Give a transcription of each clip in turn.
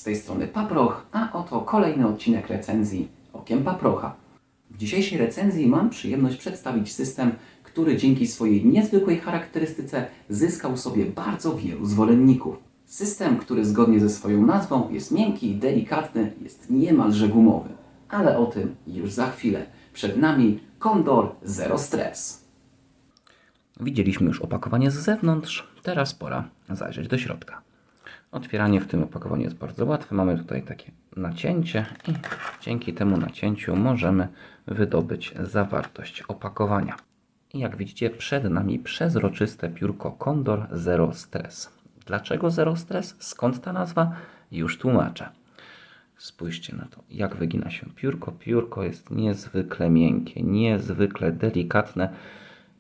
z tej strony Paproch, a oto kolejny odcinek recenzji Okiem Paprocha. W dzisiejszej recenzji mam przyjemność przedstawić system, który dzięki swojej niezwykłej charakterystyce zyskał sobie bardzo wielu zwolenników. System, który zgodnie ze swoją nazwą jest miękki, delikatny, jest niemalże gumowy. Ale o tym już za chwilę. Przed nami Condor Zero Stress. Widzieliśmy już opakowanie z zewnątrz, teraz pora zajrzeć do środka. Otwieranie w tym opakowaniu jest bardzo łatwe. Mamy tutaj takie nacięcie i dzięki temu nacięciu możemy wydobyć zawartość opakowania. I jak widzicie, przed nami przezroczyste piórko Condor Zero Stress. Dlaczego Zero Stress? Skąd ta nazwa? Już tłumaczę. Spójrzcie na to, jak wygina się piórko. Piórko jest niezwykle miękkie, niezwykle delikatne.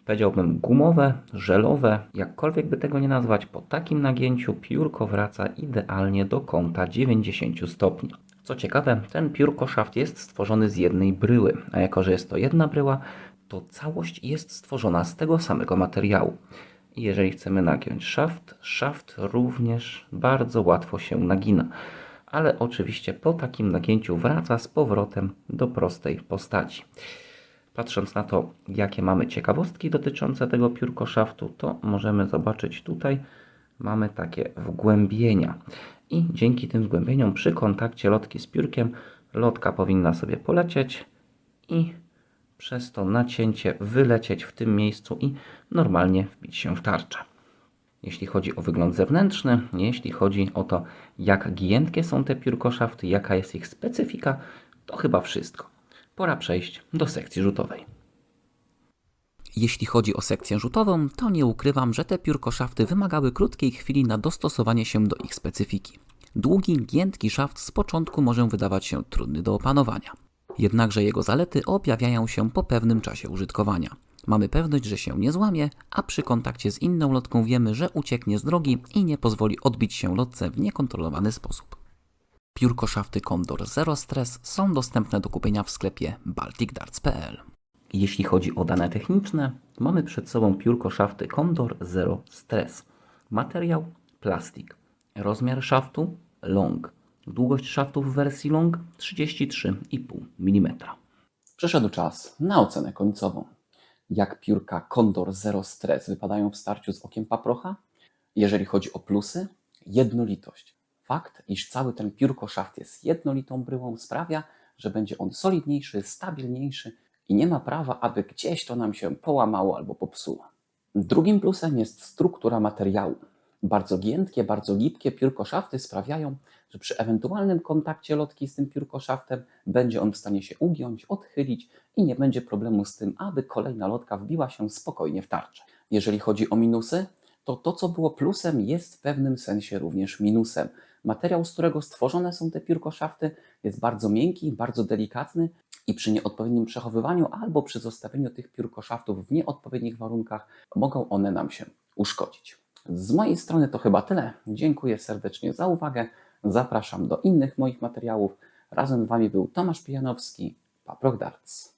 Powiedziałbym gumowe, żelowe, jakkolwiek by tego nie nazwać, po takim nagięciu piórko wraca idealnie do kąta 90 stopni. Co ciekawe, ten piórkoszaft jest stworzony z jednej bryły, a jako że jest to jedna bryła, to całość jest stworzona z tego samego materiału. I jeżeli chcemy nagiąć szaft również bardzo łatwo się nagina. Ale oczywiście po takim nagięciu wraca z powrotem do prostej postaci. Patrząc na to, jakie mamy ciekawostki dotyczące tego piórkoszaftu, to możemy zobaczyć tutaj, mamy takie wgłębienia. I dzięki tym wgłębieniom przy kontakcie lotki z piórkiem, lotka powinna sobie polecieć i przez to nacięcie wylecieć w tym miejscu i normalnie wbić się w tarczę. Jeśli chodzi o wygląd zewnętrzny, jeśli chodzi o to, jak giętkie są te piórkoszafty, jaka jest ich specyfika, to chyba wszystko. Pora przejść do sekcji rzutowej. Jeśli chodzi o sekcję rzutową, to nie ukrywam, że te piórkoszafty wymagały krótkiej chwili na dostosowanie się do ich specyfiki. Długi, giętki szaft z początku może wydawać się trudny do opanowania. Jednakże jego zalety objawiają się po pewnym czasie użytkowania. Mamy pewność, że się nie złamie, a przy kontakcie z inną lotką wiemy, że ucieknie z drogi i nie pozwoli odbić się lotce w niekontrolowany sposób. Piórkoszafty Condor Zero Stress są dostępne do kupienia w sklepie balticdarts.pl. Jeśli chodzi o dane techniczne, mamy przed sobą piórkoszafty Condor Zero Stress. Materiał plastik. Rozmiar szaftu long. Długość szaftu w wersji long 33,5 mm. Przyszedł czas na ocenę końcową. Jak piórka Condor Zero Stress wypadają w starciu z Okiem Paprocha? Jeżeli chodzi o plusy, jednolitość. Fakt, iż cały ten piórkoszaft jest jednolitą bryłą, sprawia, że będzie on solidniejszy, stabilniejszy i nie ma prawa, aby gdzieś to nam się połamało albo popsuło. Drugim plusem jest struktura materiału. Bardzo giętkie, bardzo gibkie piórkoszafty sprawiają, że przy ewentualnym kontakcie lotki z tym piórkoszaftem będzie on w stanie się ugiąć, odchylić i nie będzie problemu z tym, aby kolejna lotka wbiła się spokojnie w tarczę. Jeżeli chodzi o minusy, to co było plusem, jest w pewnym sensie również minusem. Materiał, z którego stworzone są te piórkoszafty, jest bardzo miękki, bardzo delikatny i przy nieodpowiednim przechowywaniu albo przy zostawieniu tych piórkoszaftów w nieodpowiednich warunkach mogą one nam się uszkodzić. Z mojej strony to chyba tyle. Dziękuję serdecznie za uwagę. Zapraszam do innych moich materiałów. Razem z Wami był Tomasz Pijanowski, Paproch Darts.